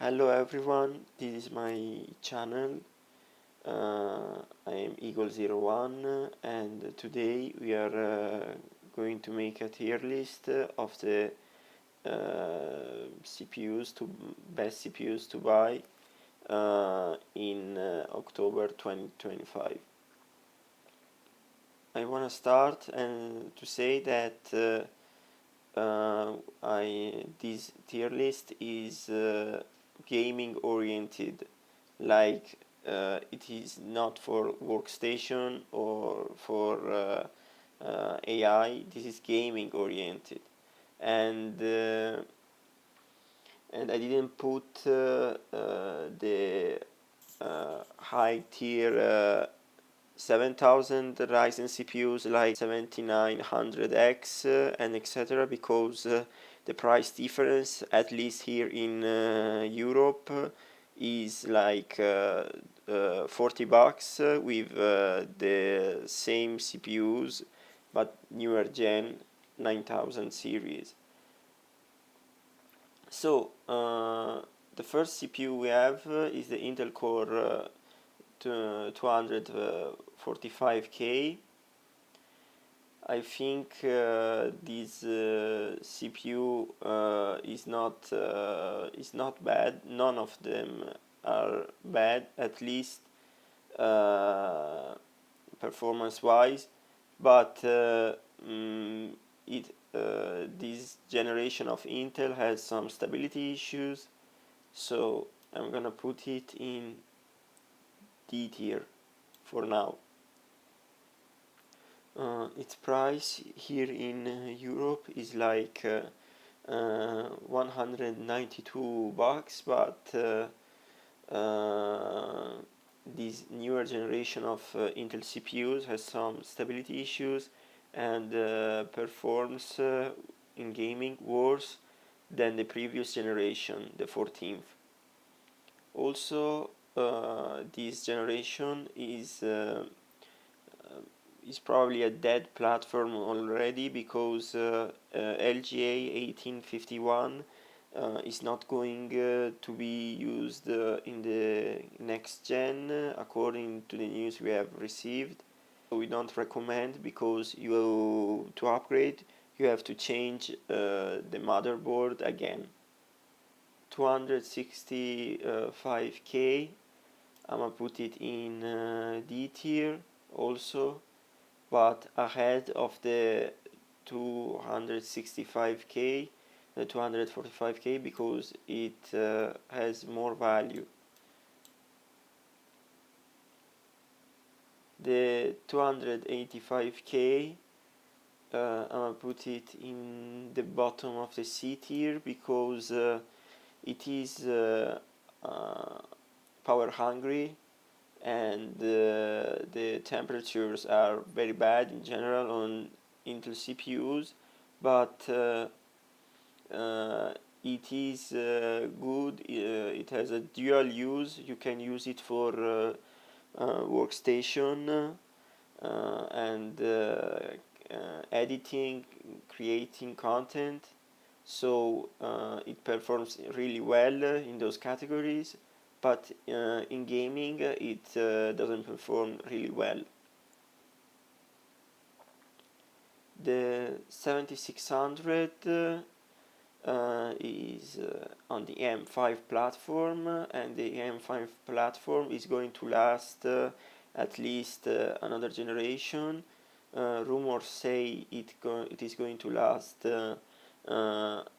Hello everyone, this is my channel. I am Eagle01 and today we are going to make a tier list of the CPUs to best CPUs to buy in October 2025. I want to start and to say that this tier list is gaming oriented, like it is not for workstation or for AI. This is gaming oriented, and I didn't put the high tier 7000 Ryzen CPUs like 7900X and etc. because the price difference, at least here in Europe, is like $40 with the same CPUs but newer gen 9000 series. So the first CPU we have is the Intel Core 245K. I think this CPU is not bad. None of them are bad, at least performance-wise. But this generation of Intel has some stability issues, so I'm gonna put it in D tier for now. Its price here in Europe is like $192, but this newer generation of Intel CPUs has some stability issues and performs in gaming worse than the previous generation, the 14th. Also, this generation is probably a dead platform already because LGA 1851 is not going to be used in the next gen according to the news we have received. We don't recommend because to upgrade you have to change the motherboard again. 265K, I'm gonna put it in D tier also, but ahead of the 265K, the 245K, because it has more value. The 285K, I'm gonna put it in the bottom of the C tier because it is power hungry and the temperatures are very bad in general on Intel CPUs, but it is good. It has a dual use. You can use it for workstation and editing, creating content, so it performs really well in those categories, but in gaming it doesn't perform really well. The 7600 is on the M5 platform, and the M5 platform is going to last at least another generation. Rumors say it is going to last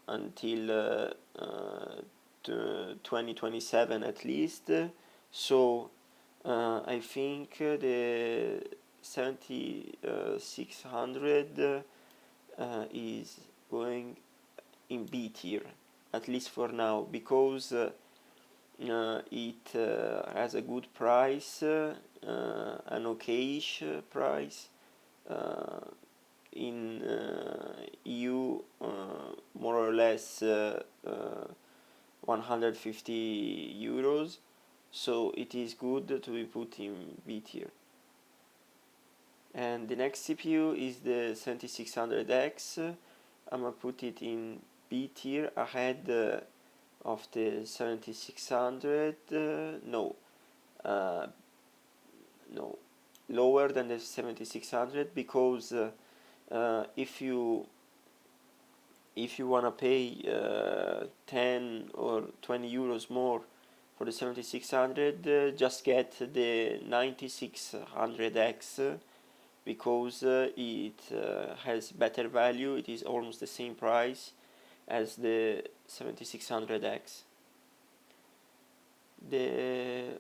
until 2027 at least. So I think the 7600 is going in B tier, at least for now, because it has a good price, an okayish price. In EU, more or less 150 euros, so it is good to be put in B tier. And the next CPU is the 7600X. I'm gonna put it in B tier ahead of the 7600. No, uh, no, lower than the 7600, because if you wanna pay 10 or 20 euros more for the 7600, just get the 9600X, because it has better value. It is almost the same price as the 7600X. The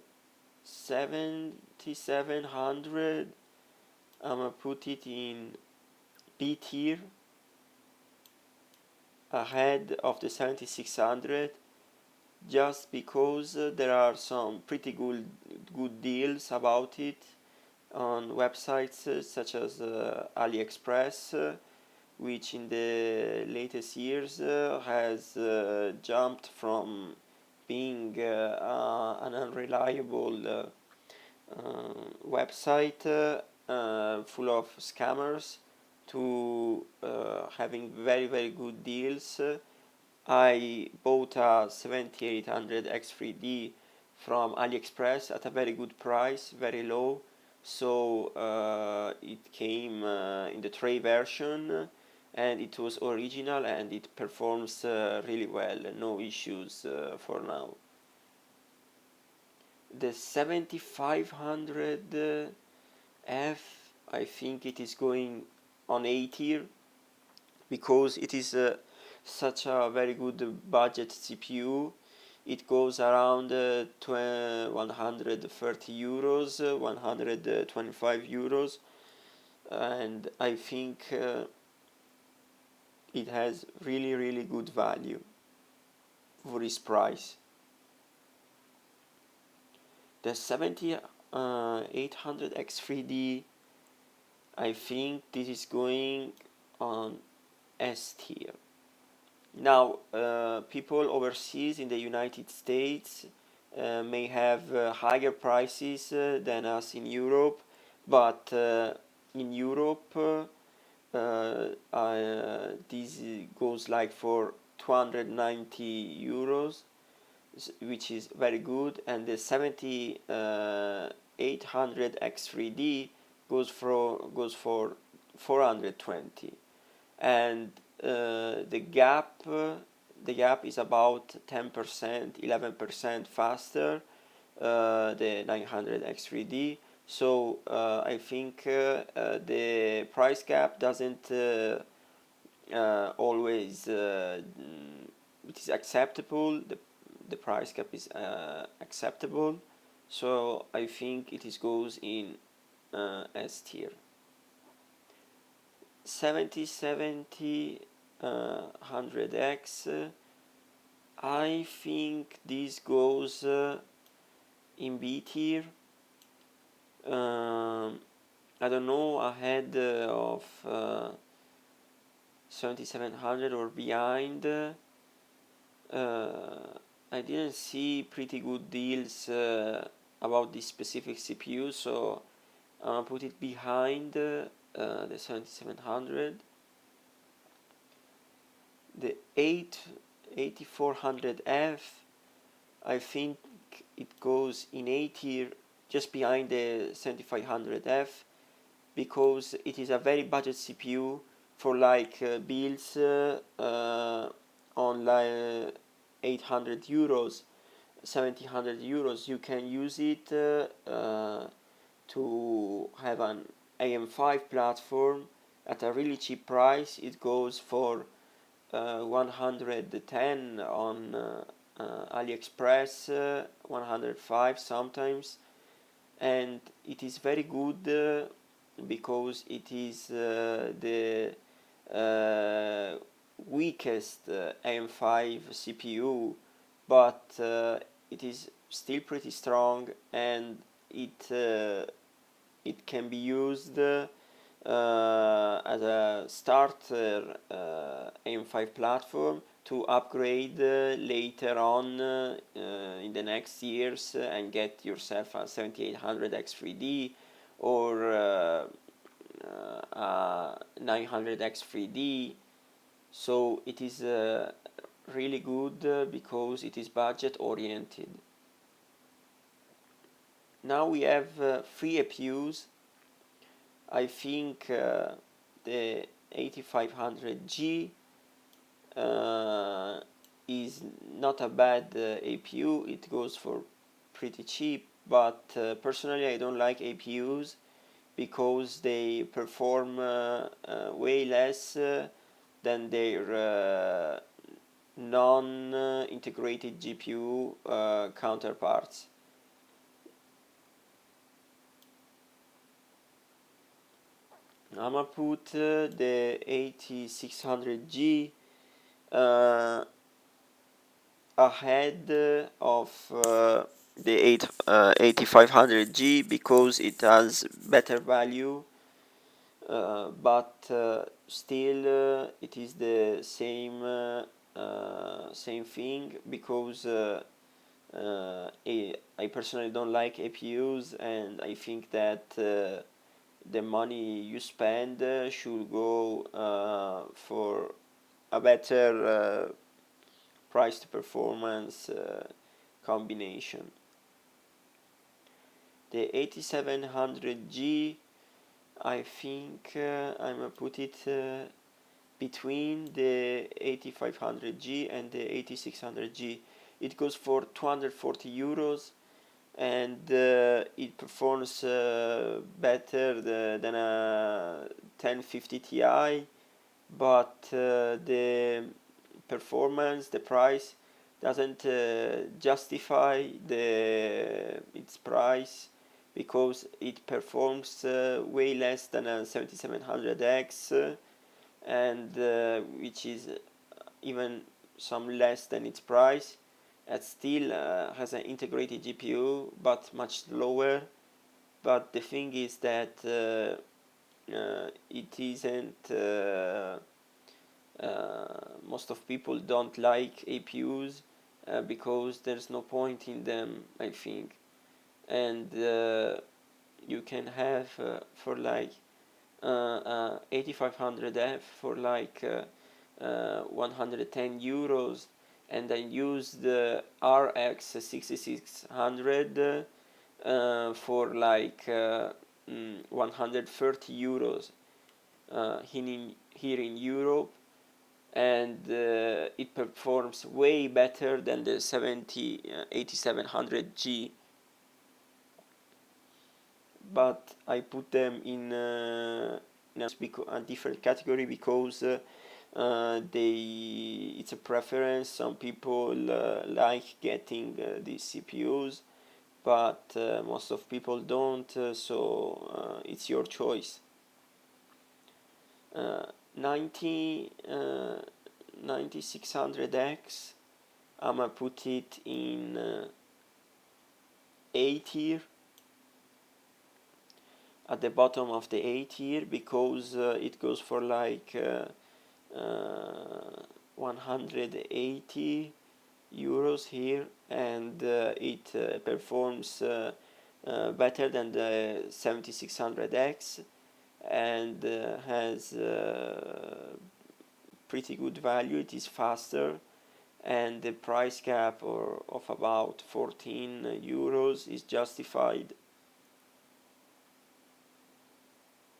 7700, I'm gonna put it in B tier, ahead of the 7600, just because there are some pretty good deals about it on websites such as AliExpress, which in the latest years has jumped from being an unreliable website full of scammers to having very good deals. I bought a 7800 X3D from AliExpress at a very good price, very low. So it came in the tray version, and it was original, and it performs really well, no issues for now. The 7500 F, I think it is going on A tier, because it is such a very good budget CPU. It goes around 130 euros, 125 euros, and I think it has really good value for its price. The 7800 X3D, I think this is going on S tier. Now, people overseas in the United States may have higher prices than us in Europe, but in Europe this goes like for 290 euros, which is very good, and the 7800 X3D goes for 420, and the gap is about 10%, 11% faster, the 900 X3D. So I think the price gap doesn't always it is acceptable. The price gap is acceptable, so I think it goes in S tier. 7070 100X, I think this goes in B tier. I don't know, ahead of 7700 or behind. I didn't see pretty good deals about this specific CPU, so I'm gonna put it behind the 7700. The 8400F, I think it goes in A tier, just behind the 7500F, because it is a very budget CPU for like builds on like 800 euros, 1700 euros. You can use it to have an AM5 platform at a really cheap price. It goes for 110 on AliExpress, 105 sometimes, and it is very good because it is the weakest AM5 CPU, but it is still pretty strong, and it can be used as a starter AM5 platform to upgrade later on in the next years and get yourself a 7800 X3D or a 900 X3D. So it is really good because it is budget oriented. Now we have free APUs. I think the 8500G is not a bad APU. It goes for pretty cheap, but personally I don't like APUs because they perform way less than their non-integrated GPU counterparts. I'm gonna put the 8600G ahead of the 8500G because it has better value, but still it is the same thing because I personally don't like APUs, and I think that the money you spend should go for a better price to performance combination. The 8700G, I think I'm gonna put it between the 8500G and the 8600G. It goes for 240 euros, and it performs better than a 1050 Ti, but the performance, the price doesn't justify its price because it performs way less than a 7700X, and which is even some less than its price. It still has an integrated GPU, but much lower. But the thing is that it isn't. Most of people don't like APUs because there's no point in them, I think. And you can have for like 8500F for like 110 euros, and then use the RX 6600 for like 130 euros here in Europe, and it performs way better than the 8700G. But I put them in a different category because it's a preference. Some people like getting these CPUs, but most of people don't, so it's your choice. 9600X, I'm gonna put it in A tier, at the bottom of the A tier, because it goes for like 180 euros here, and it performs better than the 7600X, and has pretty good value. It is faster, and the price gap of about 14 euros is justified.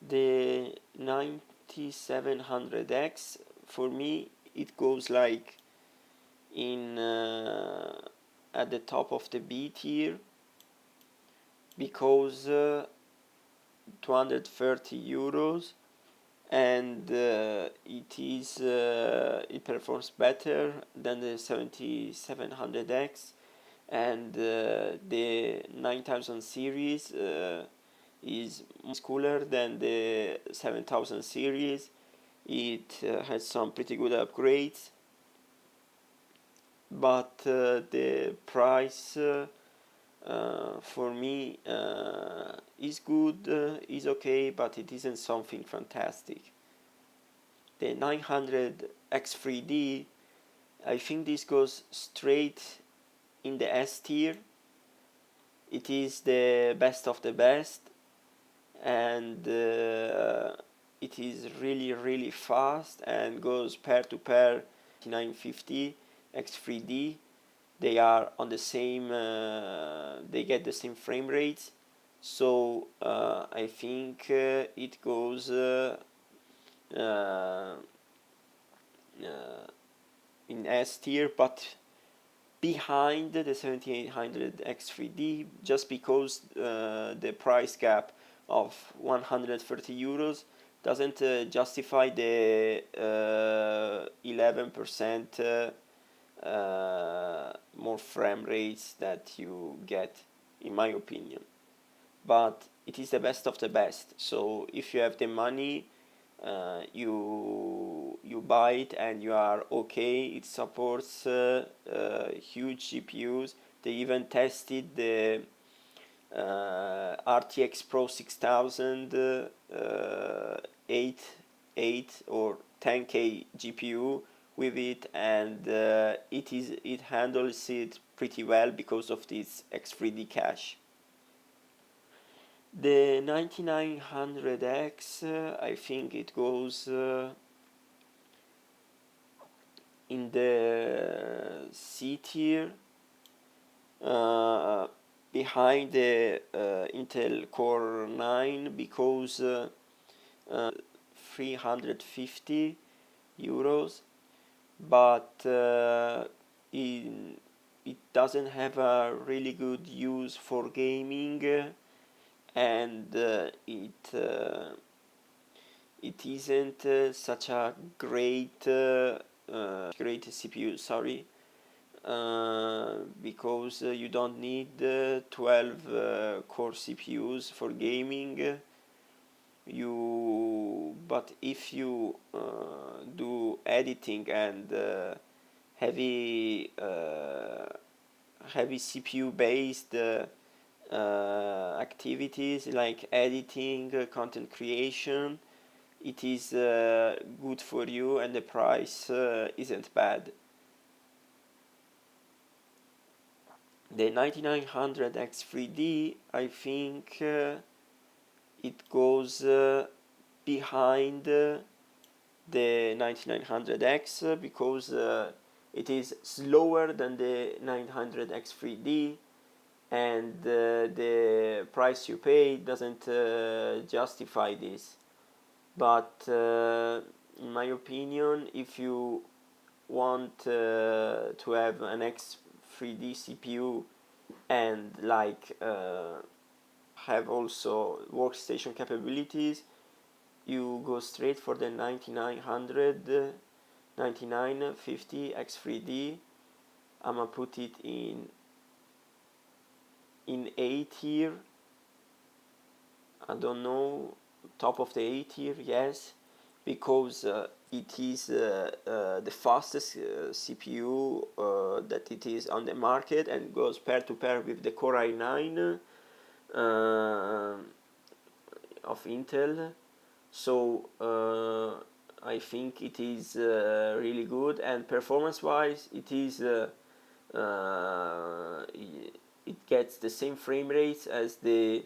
The 9700X, for me it goes like in at the top of the B tier, because 230 euros, and it performs better than the 7700X, and the 9000 series is cooler than the 7000 series. It has some pretty good upgrades, but the price for me is good, is okay, but it isn't something fantastic. The 900X3D, I think this goes straight in the S tier. It is the best of the best, and it is really fast and goes pair to pair 950, X3D. They are on the same, they get the same frame rates, so I think it goes in S tier, but behind the 7800 X3D, just because the price gap of 130 euros doesn't justify the 11% more frame rates that you get, in my opinion. But it is the best of the best, so if you have the money, you buy it and you are okay. It supports huge GPUs. They even tested the RTX Pro 6000 8 or 10K GPU with it, and it handles it pretty well because of this X3D cache. The 9900X, I think it goes in the C tier, behind the Intel Core 9, because 350 euros, but it doesn't have a really good use for gaming, and it isn't such a great CPU, sorry, because you don't need 12 core CPUs for gaming. But if you do editing and heavy CPU based activities like editing, content creation, it is good for you, and the price isn't bad. The 9900 X3D, I think it goes behind the 9900X because it is slower than the 900 X3D, and the price you pay doesn't justify this. But in my opinion, if you want to have an X3D CPU and have also workstation capabilities, you go straight for the 9900 9950 X3D. I'm gonna put it in A tier. I don't know, top of the A tier, yes, because it is the fastest CPU that it is on the market, and goes pair to pair with the Core i9 of Intel. So I think it is really good, and performance wise it is it gets the same frame rates as the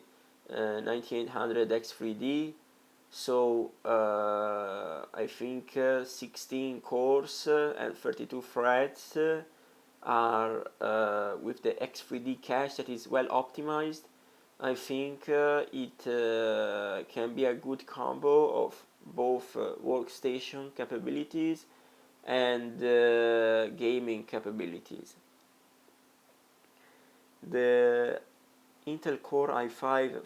9800 X3D. So I think 16 cores and 32 threads are with the X3D cache that is well optimized. I think it can be a good combo of both workstation capabilities and gaming capabilities. The Intel Core i5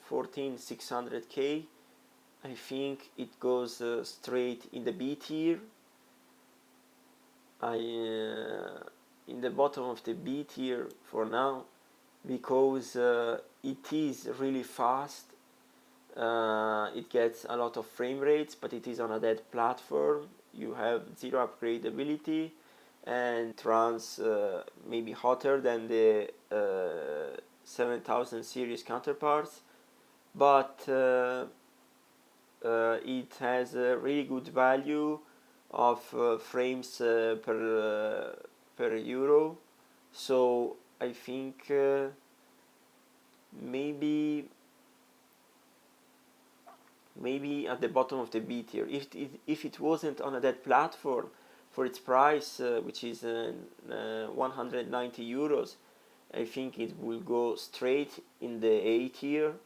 14600K, I think it goes straight in the B tier. In the bottom of the B tier for now, because it is really fast. It gets a lot of frame rates, but it is on a dead platform. You have zero upgradability, and it runs maybe hotter than the 7000 series counterparts, but it has a really good value of frames per euro. So I think maybe at the bottom of the B tier. If it wasn't on a dead platform, for its price, which is 190 euros. I think it will go straight in the A tier,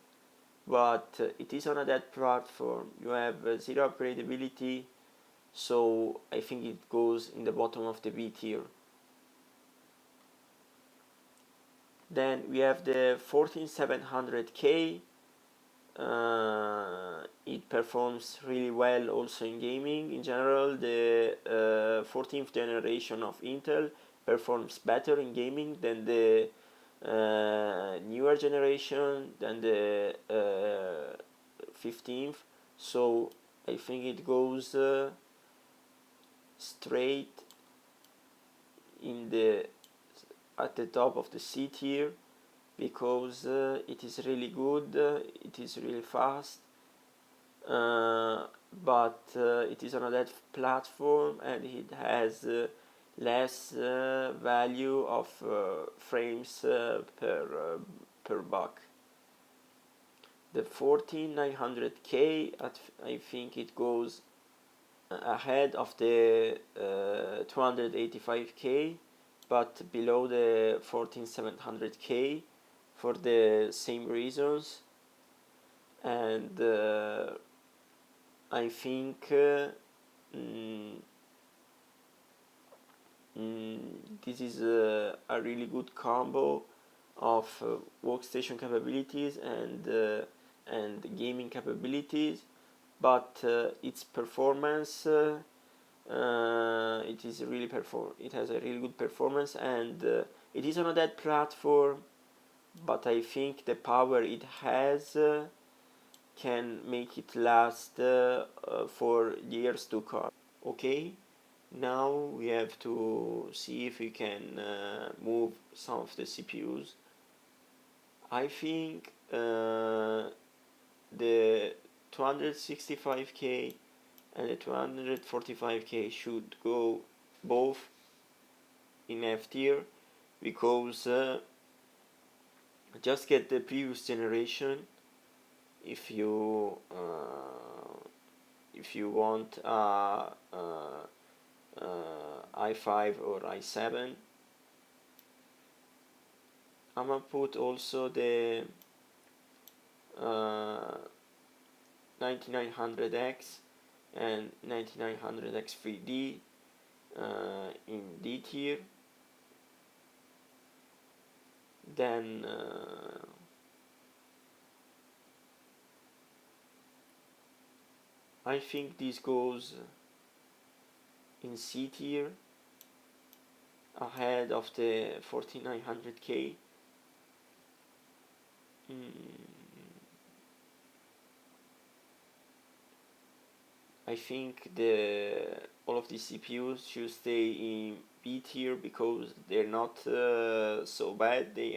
but it is on a dead platform. You have zero upgradability, so I think it goes in the bottom of the B tier. Then we have the 14700K. It performs really well also in gaming. In general, the 14th generation of Intel performs better in gaming than the newer generation, than the 15th. So I think it goes straight in the at the top of the C tier, because it is really good, it is really fast, but it is on a dead platform and it has less value of frames per buck. The 14900K, I think it goes ahead of the 285K, but below the 14700K for the same reasons. And I think this is a really good combo of workstation capabilities and gaming capabilities, but its performance it has a really good performance, and it is on a dead platform, but I think the power it has can make it last for years to come. Okay, now we have to see if we can move some of the CPUs. I think the 265K and the 245K should go both in F tier, because just get the previous generation if you want i5 or i7. I'm gonna put also the 9900X and 9900X 3D in D tier. Then I think this goes in C tier ahead of the 4900K. I think all of these CPUs should stay in B tier because they're not so bad. They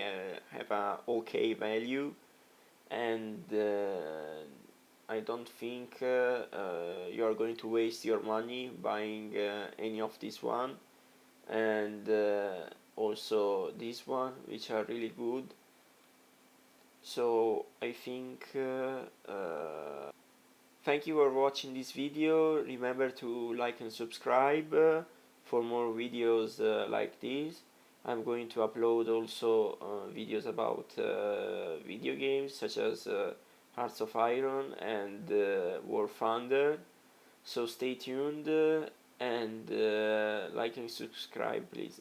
have a okay value, and I don't think you are going to waste your money buying any of this one, and also this one, which are really good. So I think thank you for watching this video. Remember to like and subscribe for more videos like this. I'm going to upload also videos about video games such as Hearts of Iron and War Thunder. So stay tuned and like and subscribe, please.